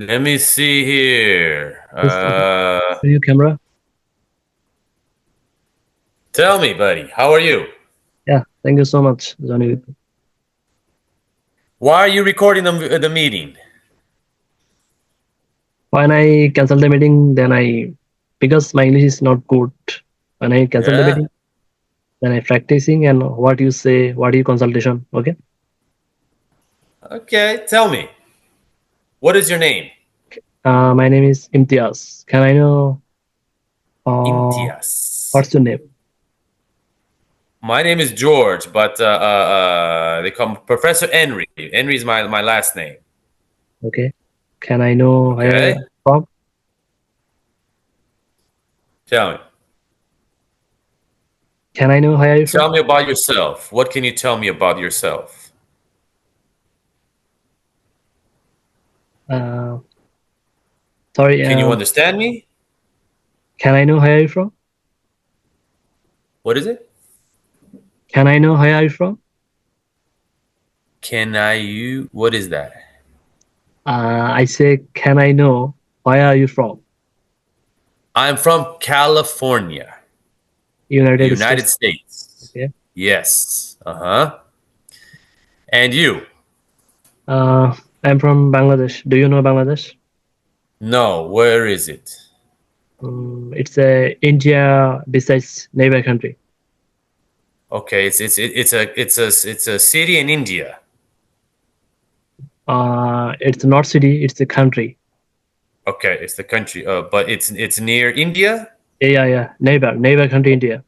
Let me see here. Yes, your camera. Tell me, buddy, how are you? Yeah, thank you so much, Johnny. Why are you recording the meeting? When I cancel the meeting, then because my English is not good. When I cancel the Yeah? meeting, then I practicing and what you say, what you consultation. Okay. Okay, tell me. What is your name? My name is Imtiaz. Can I know Imtiaz. what's your name? My name is George, but they call me Professor Henry. Henry is my last name. Okay. Can I know where Okay? you're from? Tell me. Can I know where you're from? Tell me about yourself. What can you tell me about yourself? Uh, sorry. Can you understand me? Can I know where you're from? What is it? Can I know where you're from? What is that? I say, can I know where are you from? I'm from California, United United States. States. Okay. Yes. Uh-huh. And you? Uh, I'm from Bangladesh. Do you know Bangladesh? No, where is it? It's a India besides neighbor country. Okay, it's a city in India. It's not city. It's a country. Okay, it's the country. But it's near India. Yeah. Neighbor country India.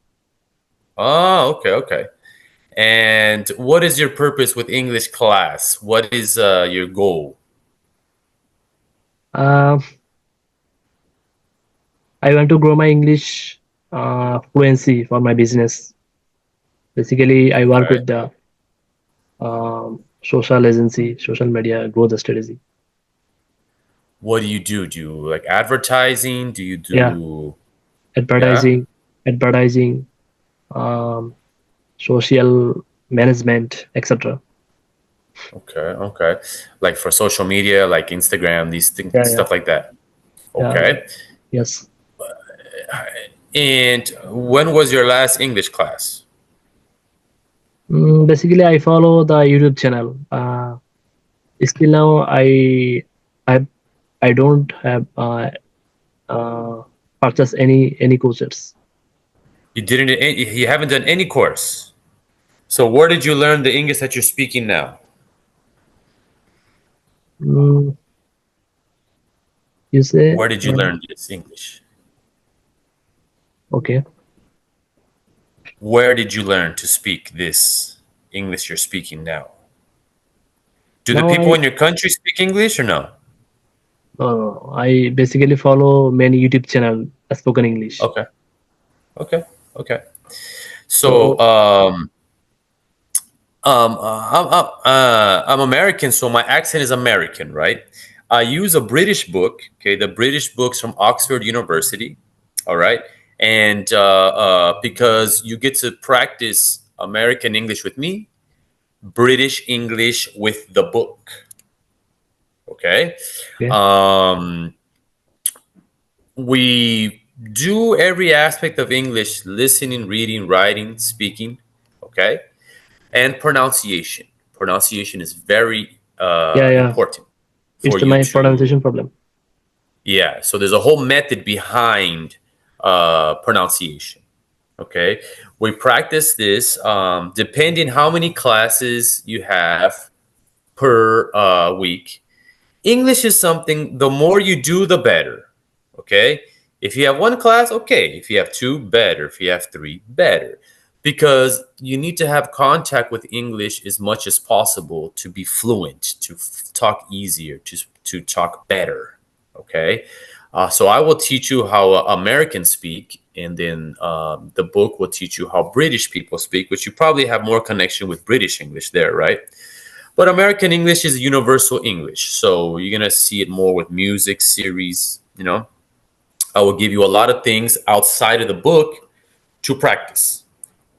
Oh, okay, okay. And what is your purpose with English class? What is your goal? Uh, I want to grow my English fluency for my business. Basically, I work Okay. with the social agency, social media growth strategy. What do you do? Do you like advertising? Do you Yeah, do? Yeah. advertising, advertising, um, social management, etc. Okay. Okay. Like for social media, like Instagram, these things, Yeah. stuff like that. Yeah. Okay. Yes. And when was your last English class? Basically, I follow the YouTube channel. Still now, I, I don't have uh, purchased any courses. You haven't done any course. So where did you learn the English that you're speaking now? Mm, you say Where did you learn this English? okay? Where did you learn to speak this English you're speaking now? Do the Now people in your country speak English or no? I basically follow many YouTube channel spoken English. Okay. Okay. Okay. So So I'm American, so my accent is American, right? I use a British book, okay, the British books from Oxford University, all right, and because you get to practice American English with me, British English with the book, okay. okay, Um, we do every aspect of English: listening, reading, writing, speaking, okay, and pronunciation. Pronunciation is very yeah, important for it's you my to, pronunciation problem. yeah. So there's a whole method behind pronunciation. Okay, we practice this depending how many classes you have per week. English is something. The more you do, the better. Okay, if you have one class, okay. If you have two, better. If you have three, better. Because you need to have contact with English as much as possible to be fluent, to talk easier, to talk better. Okay, so I will teach you how Americans speak, and then the book will teach you how British people speak, which you probably have more connection with British English there, right? But American English is universal English, so you're gonna see it more with music, series. I will give you a lot of things outside of the book to practice.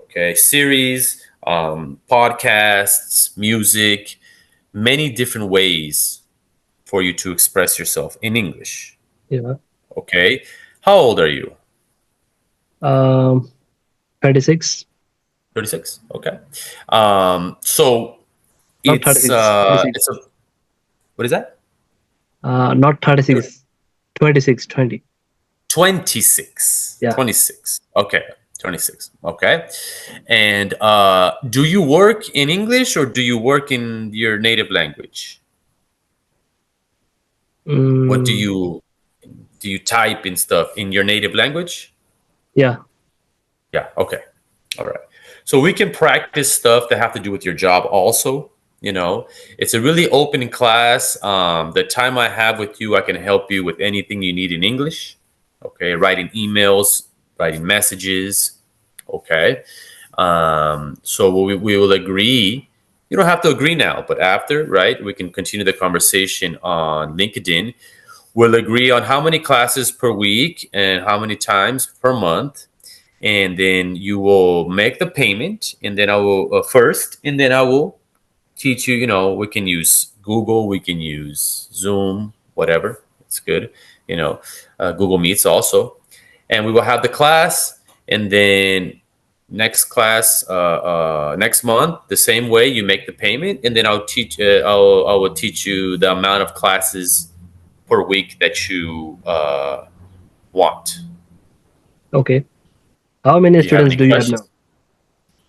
Okay, series, podcasts, music, many different ways for you to express yourself in English. Yeah. Okay. How old are you? 36. 36. Okay. So Not 36. 26. it's a what is that? Not 36. 26. 20. 26. Yeah. 26. Okay. 26. Okay. And do you work in English or do you work in your native language? What Mm, do you type in stuff in your native language? yeah. Yeah. Okay. All right. So we can practice stuff that have to do with your job also. It's a really open class. The time I have with you, I can help you with anything you need in English. Okay. Writing emails, writing messages. Okay. So we will agree. You don't have to agree now, but after, right, we can continue the conversation on LinkedIn. We'll agree on how many classes per week and how many times per month, and then you will make the payment, and then I will first, and then I will teach you. We can use Google, we can use Zoom, whatever. It's good. Google Meets also, and we will have the class, and then next month the same way you make the payment, and then I'll teach. I will teach you the amount of classes per week that you want. Okay. How many Do you have students any do you have now? questions?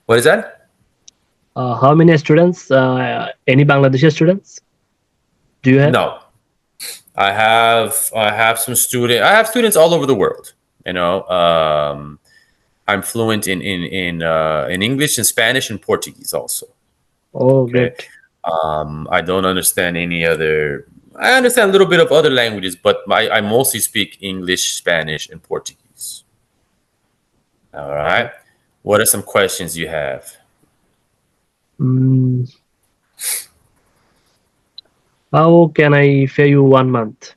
What is that? How many students? Any Bangladeshi students do you have? No, I have some student. I have students all over the world. I'm fluent in English and Spanish and Portuguese also. Oh, Okay. great. I don't understand any other. I understand a little bit of other languages, but I mostly speak English, Spanish, and Portuguese. All right. What are some questions you have? Mm, how can I pay you 1 month?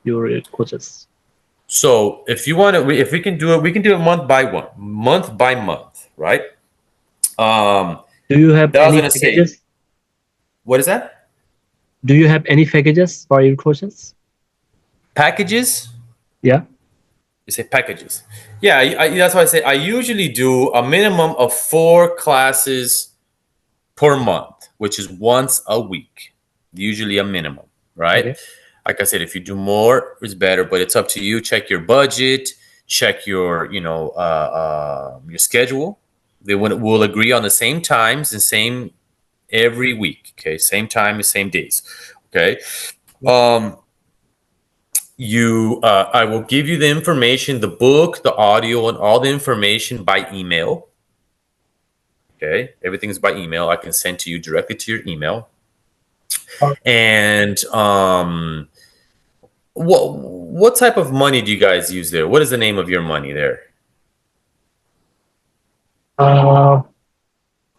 Your courses. So if you want to, if we can do it, we can do it month by month, right? Do you have That I was any gonna say. packages? What is that? Do you have any packages for your courses? Packages? Yeah. You say packages. Yeah, that's why I say I usually do a minimum of 4 classes per month, which is once a week. Usually a minimum, right? Okay. Like I said, if you do more, it's better, but it's up to you. Check your budget, check your your schedule. We'll agree on the same times and same every week. Okay, same time and same days. Okay. I will give you the information, the book, the audio, and all the information by email. Okay, everything's by email. I can send to you directly to your email. And what type of money do you guys use there? What is the name of your money there?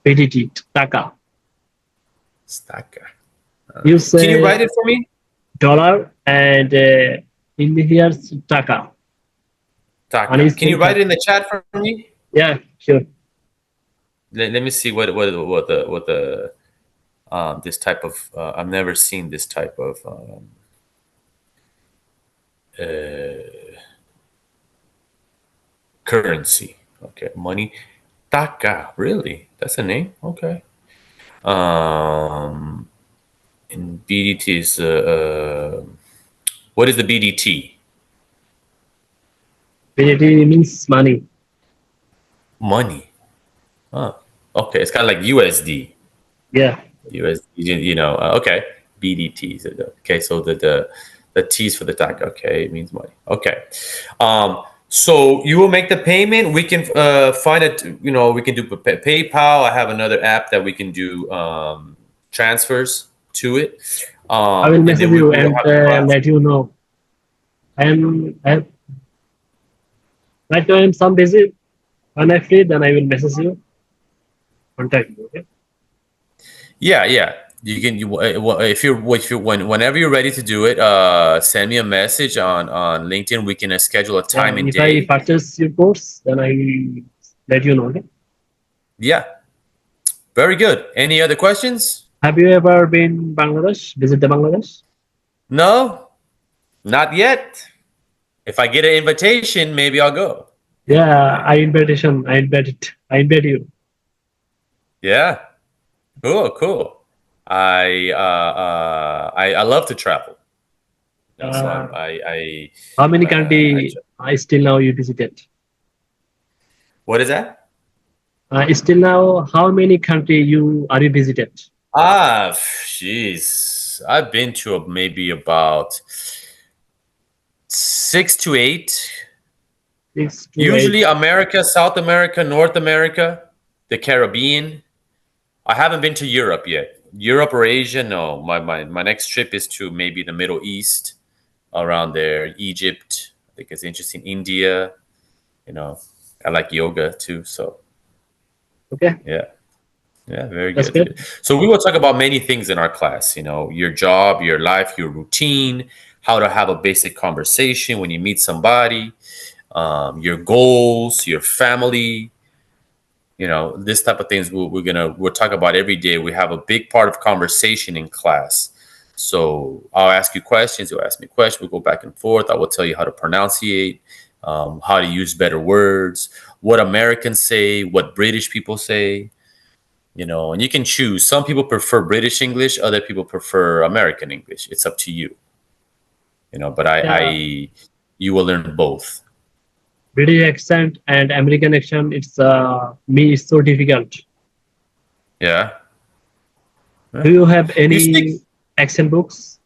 BDT, Taka. Staka. You Can you write say it for me? dollar and in here's Taka. Taka. Can you write it in the chat for me? Yeah, sure. Let me see what the this type of I've never seen this type of currency. Okay, money. Taka. Really? That's a name? Okay. And BDT is what is the BDT? BDT means money. Money. Oh, okay. It's kind of like USD. Yeah. USD. Okay. BDT. Okay. So the T's for the Taka. Okay, it means money. Okay. So you will make the payment. We can find it. We can do PayPal. I have another app that we can do transfers to it. I will And message then we you will and have the class. let you know. Right now I'm some busy. When I free, then I will message you. Contact you. Okay. Yeah. You can. Whenever you're ready to do it, send me a message on LinkedIn. We can schedule a time and If I day. purchase your course, then I will let you know. Okay. Yeah. Very good. Any other questions? Have you ever been Bangladesh? Visit the Bangladesh? No, not yet. If I get an invitation, maybe I'll go. Yeah, I invite you. Yeah, cool. I love to travel. So Uh, I how many I country still now you visited? what is that? Still now, how many country you visited? Jeez, I've been to maybe about 6 to 8. Six to eight. Usually America, South America, North America, the Caribbean. I haven't been to Europe yet. Europe or Asia, no. My next trip is to maybe the Middle East, around there, Egypt. I think it's interesting. India, you know, I like yoga too. So Okay, yeah, yeah, very that's good. Good. good. So we will talk about many things in our class. Your job, your life, your routine, how to have a basic conversation when you meet somebody, your goals, your family. This type of things we'll talk about every day. We have a big part of conversation in class. So I'll ask you questions, you'll ask me questions, we'll go back and forth. I will tell you how to pronunciate, how to use better words, what Americans say, what British people say, and you can choose. Some people prefer British English, other people prefer American English. It's up to you. But Yeah, you will learn both. British accent and American accent. It's so difficult. Yeah. Do you have You speak any accent books?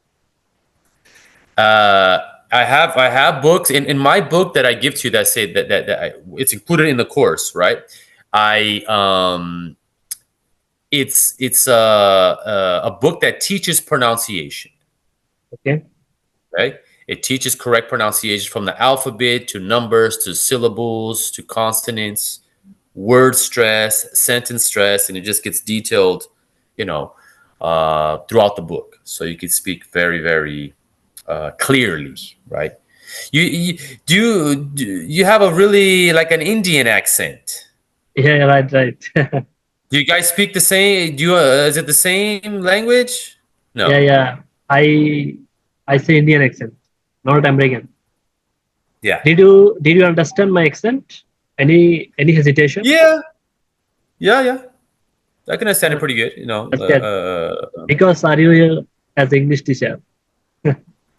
Uh, I have books in my book that I give to you that say it's included in the course, right? I it's a book that teaches pronunciation, Okay. right? It teaches correct pronunciation from the alphabet to numbers to syllables to consonants, word stress, sentence stress, and it just gets detailed, you know, throughout the book, so you can speak very, very clearly, right? You do you have a really like an Indian accent? Yeah, right. Do you guys speak the same? Is it the same language? Yeah, No. yeah. I I say Indian accent, not American. Yeah. Did you understand my accent? Any hesitation? Yeah. Yeah. I can understand it Uh, pretty good. that's good. Because are you here as English teacher?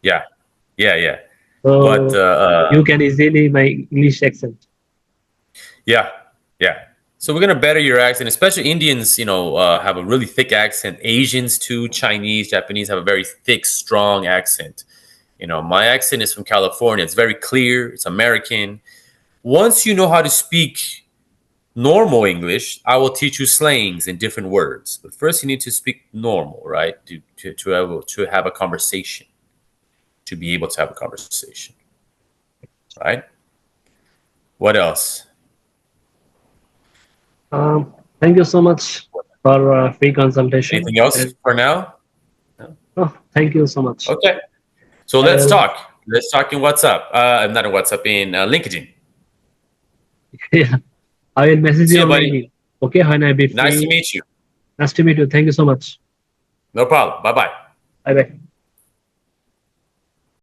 Yeah. Yeah. But So you can easily my English accent. yeah. Yeah. So we're gonna better your accent, especially Indians. Have a really thick accent. Asians too, Chinese, Japanese have a very thick, strong accent. My accent is from California. It's very clear. It's American. Once you know how to speak normal English, I will teach you slangs and different words. But first, you need to speak normal, right? To have a conversation, to be able to have a conversation, right? What else? Thank you so much for free consultation. Anything else And for now? No? oh, thank you so much. Okay. So let's I'll talk. Let's talk in WhatsApp. Not in WhatsApp, in LinkedIn. yeah, I will message See you you, on buddy. LinkedIn. Okay, when I be Nice to free. meet you. Nice to meet you. Thank you so much. No problem. Bye bye. Bye bye.